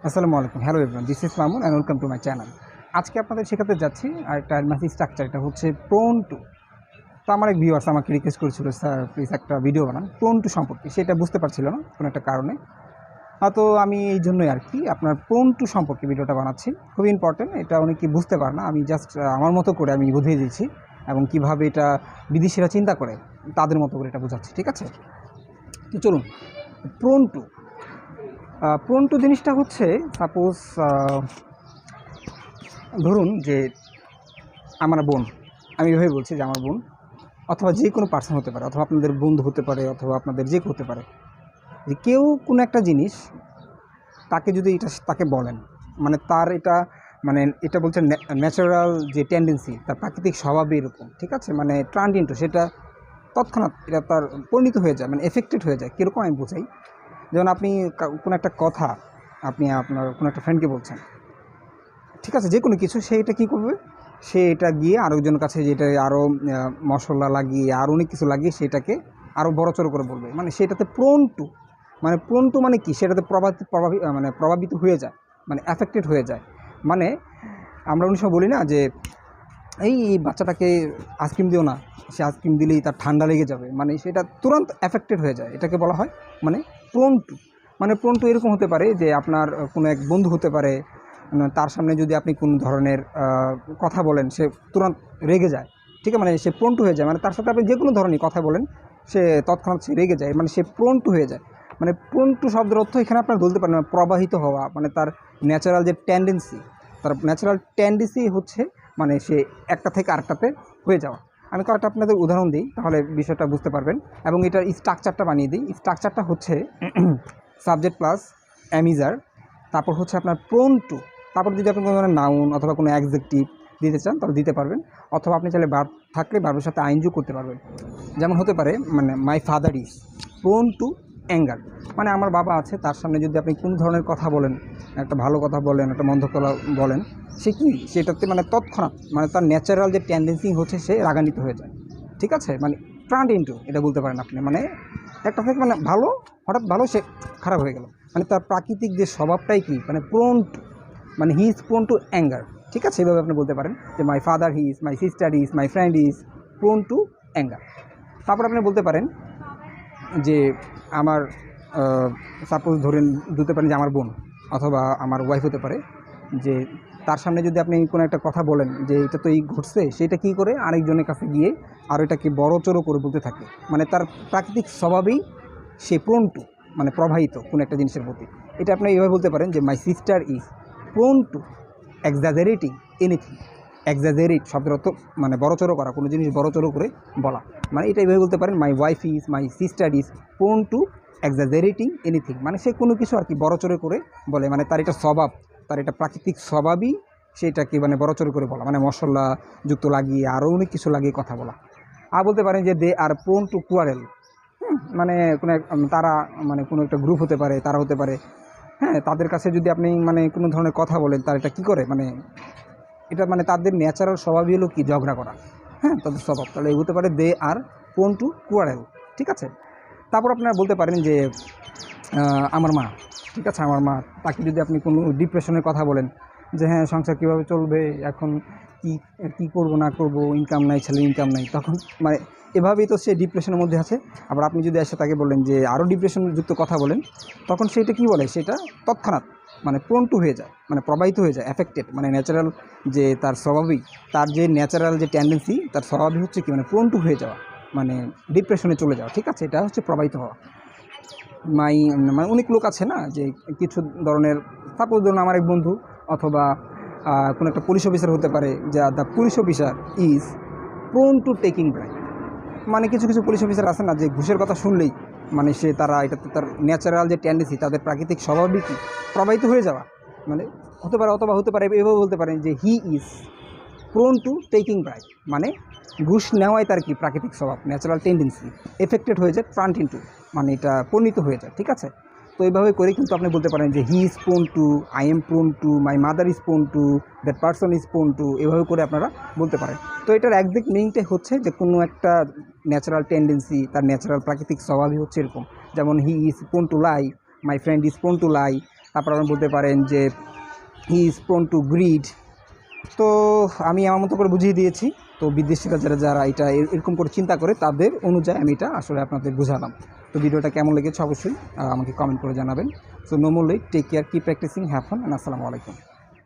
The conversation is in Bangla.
আসসালামু আলাইকুম। Hello everyone, this is Mamun and welcome to my channel. আজকে আপনাদের শেখাতে যাচ্ছি আরেকটা অ্যাডভান্স স্ট্রাকচার, এটা হচ্ছে প্রোন টু। তো আমার এক ভিউয়ার্স আমাকে রিকোয়েস্ট করেছিল, স্যার প্লিজ একটা ভিডিও বানান প্রোন টু সম্পর্কে। সেটা বুঝতে পারছিল না কোনো একটা কারণে। তো আমি এই জন্যই আর কি আপনার প্রোন টু সম্পর্কে ভিডিওটা বানাচ্ছি। খুবই ইম্পর্টেন্ট, এটা অনেকে বুঝতে পারে না। আমি জাস্ট আমার মতো করে আমি বুঝিয়ে দিচ্ছি এবং কীভাবে এটা বিদেশিরা চিন্তা করে তাদের মতো করে এটা বোঝাচ্ছি, ঠিক আছে? তো চলুন, প্রোন টু। প্রোন টু জিনিসটা হচ্ছে, সাপোজ ধরুন যে আমার বোন, আমি এভাবে বলছি যে আমার বোন, অথবা যে কোনো পার্সন হতে পারে, অথবা আপনাদের বন্ধু হতে পারে, অথবা আপনাদের যে হতে পারে, যে কেউ কোনো একটা জিনিস তাকে যদি এটা তাকে বলেন, মানে তার এটা, মানে এটা বলছে ন্যাচারাল যে টেন্ডেন্সি, তার প্রাকৃতিক স্বভাবে এরকম, ঠিক আছে? মানে ট্রান্ড ইন্টু সেটা তৎক্ষণাৎ এটা তার পরিণত হয়ে যায়, মানে এফেক্টেড হয়ে যায়। কীরকম আমি বোঝাই, যেমন আপনি কোনো একটা কথা আপনি আপনার কোনো একটা ফ্রেন্ডকে বলছেন, ঠিক আছে, যে কোনো কিছু, সে এটা কী করবে, সে এটা গিয়ে আরেকজনের কাছে যেটা আরও মশলা লাগিয়ে আর অনেক কিছু লাগিয়ে সেটাকে আরও বড়চড় করে বলবে, মানে সেটাতে প্রোন টু। মানে প্রোন টু মানে কি, সেটাতে প্রভাবিত হয়ে যায়, মানে অ্যাফেক্টেড হয়ে যায়। মানে আমরা অনেক সময় বলি না যে এই বাচ্চাটাকে আইসক্রিম দিও না, সে আইসক্রিম দিলেই তার ঠান্ডা লেগে যাবে, মানে সেটা তুরন্ত অ্যাফেক্টেড হয়ে যায়। এটাকে বলা হয় মানে প্রোন টু। মানে প্রোন টু এরকম হতে পারে যে আপনার কোনো এক বন্ধু হতে পারে, তার সামনে যদি আপনি কোনো ধরনের কথা বলেন, সে তুরন্ত রেগে যায়, ঠিক আছে? মানে সে প্রোন টু হয়ে যায়, মানে তার সাথে আপনি যে কোনো ধরনের কথা বলেন, সে তৎক্ষণাৎ সে রেগে যায়, মানে সে প্রোন টু হয়ে যায়। মানে প্রোন টু শব্দের অর্থ এখানে আপনার বলতে পারেন প্রবাহিত হওয়া, মানে তার ন্যাচারাল যে টেন্ডেন্সি, তার ন্যাচারাল টেন্ডেন্সি হচ্ছে মানে সে একটা থেকে আরেকটাতে হয়ে যাওয়া। আমি কয়েকটা আপনাদের উদাহরণ দিই, তাহলে বিষয়টা বুঝতে পারবেন। এবং এটার স্ট্রাকচারটা বানিয়ে দিই। স্ট্রাকচারটা হচ্ছে সাবজেক্ট প্লাস অ্যামিজার, তারপর হচ্ছে আপনার প্রোন টু, তারপর যদি আপনি কোনো ধরনের নাউন অথবা কোনো অ্যাডজেক্টিভ দিতে চান তাহলে দিতে পারবেন, অথবা আপনি চাইলে ভার্ব থাকলে ভার্বের সাথে আইনযোগ করতে পারবেন। যেমন হতে পারে মানে my father is prone two anger, মানে আমার বাবা আছে, তার সামনে যদি আপনি কোন ধরনের কথা বলেন, একটা ভালো কথা বলেন, একটা মন্দ কথা বলেন, সে কি সেটাতে মানে তৎক্ষণাৎ, মানে তার ন্যাচারাল যে টেন্ডেন্সি হচ্ছে সে রাগান্বিত হয়ে যায়, ঠিক আছে? মানে ট্রান্ড ইন্টু এটা বলতে পারেন আপনি, মানে একটা থেকে মানে ভালো, হঠাৎ ভালো সে খারাপ হয়ে গেল, মানে তার প্রাকৃতিক যে স্বভাবটাই কি, মানে প্রোন টু, মানে he is prone two anger, ঠিক আছে? এইভাবে আপনি বলতে পারেন যে my father he is, my sister is, my friend is prone two anger. তারপর আপনি বলতে পারেন যে আমার সাপোজ ধরেন দিতে পারেন যে আমার বোন অথবা আমার ওয়াইফ হতে পারে, যে তার সামনে যদি আপনি কোনো একটা কথা বলেন যে এটা তো এই ঘটছে, সেটা কী করে আরেকজনের কাছে গিয়ে আর এটাকে বড়চড়ো করে বলতে থাকে, মানে তার প্রাকৃতিক স্বভাবেই সে প্রোন টু, মানে প্রবাহিত কোনো একটা জিনিসের প্রতি। এটা আপনি এইভাবে বলতে পারেন যে my sister is prone to exaggerating anything. Exaggerate শব্দের অর্থ মানে বড়চড়ো করা, কোনো জিনিস বড়চড়ো করে বলা, মানে এটা এইভাবে বলতে পারেন my wife is, my sister is prone to exaggerating anything, মানে সে কোনো কিছু আর কি বড়চড়ো করে বলে, মানে তার এটা স্বভাব, তার এটা প্রাকৃতিক স্বভাবই সেটাকে মানে বড়চড়ো করে বলা, মানে মশলা যুক্ত লাগিয়ে আরও অনেক কিছু লাগিয়ে কথা বলা। আর বলতে পারেন যে দে আর প্রোন টু কোয়ারেল, মানে কোনো তারা মানে কোনো একটা গ্রুপ হতে পারে, তারা হতে পারে, হ্যাঁ, তাদের কাছে যদি আপনি মানে কোনো ধরনের কথা বলেন, তার এটা কী করে, মানে এটা মানে তাদের ন্যাচারাল স্বভাবই হলো কি ঝগড়া করা, হ্যাঁ, তাদের স্বভাব। তাহলে এই হতে পারে দে আর প্রোন টু কোয়ারেল, ঠিক আছে? তারপর আপনারা বলতে পারেন যে আমার মা, ঠিক আছে, আমার মা, তাকে যদি আপনি কোনো ডিপ্রেশনের কথা বলেন যে হ্যাঁ সংসার কীভাবে চলবে এখন, কী কী করবো না করবো, ইনকাম নাই, ছেলে ইনকাম নাই, তখন মানে এভাবেই তো সে ডিপ্রেশনের মধ্যে আছে। আবার আপনি যদি এসে তাকে বলেন যে আরও ডিপ্রেশনযুক্ত কথা বলেন, তখন সেটা কী বলে, সেটা তৎক্ষণাৎ মানে প্রোন টু হয়ে যায়, মানে প্রবাহিত হয়ে যায়, অ্যাফেক্টেড, মানে ন্যাচারাল যে তার স্বভাবই, তার যে ন্যাচারাল যে টেন্ডেন্সি, তার স্বভাবই হচ্ছে কি মানে প্রোন টু হয়ে যাওয়া, মানে ডিপ্রেশনে চলে যাওয়া, ঠিক আছে? এটা হচ্ছে প্রবাহিত হওয়া। মানে অনেক লোক আছে না যে কিছু ধরনের, সাপোজ ধরুন আমার এক বন্ধু অথবা কোনো একটা পুলিশ অফিসার হতে পারে, যা the police officer is prone two taking bribe, মানে কিছু কিছু পুলিশ অফিসার আছে না যে ঘুষের কথা শুনলেই মানে তারা এটাতে তার ন্যাচারাল যে টেন্ডেন্সি, তাদের প্রাকৃতিক স্বভাবই কি প্রবাহিত হয়ে যাওয়া, মানে হতে পারে, অথবা হতে পারে এভাবে বলতে পারেন যে he is prone two taking bribe, মানে ঘুষ নেওয়াই তার কি প্রাকৃতিক স্বভাব, ন্যাচারাল টেন্ডেন্সি, এফেক্টেড হয়ে যায়, ট্রান্ট ইন্টু, মানে এটা পরিণত হয়ে যায়, ঠিক আছে? তো এইভাবে করে কিন্তু আপনি বলতে পারেন যে he is prone two, I am prone two, my mother is prone two, that person is prone two, এভাবে করে আপনারা বলতে পারেন। তো এটার একদিক মিনিংটাই হচ্ছে যে কোনো একটা ন্যাচারাল টেন্ডেন্সি, তার ন্যাচারাল প্রাকৃতিক স্বভাবই হচ্ছে এরকম। যেমন he is prone to lie, my friend is prone to lie, তারপর আপনি বলতে পারেন যে he is prone two grid. তো আমি আমার মতো করে বুঝিয়ে দিয়েছি। তো বিদেশিরা যারা এটা এরকম করে চিন্তা করে তাদের অনুযায়ী আমি এটা আসলে আপনাদের বুঝালাম। তো ভিডিওটা কেমন লেগেছে অবশ্যই আমাকে কমেন্ট করে জানাবেন। So no more late, take care, keep practising, have fun, and আসসালামু আলাইকুম।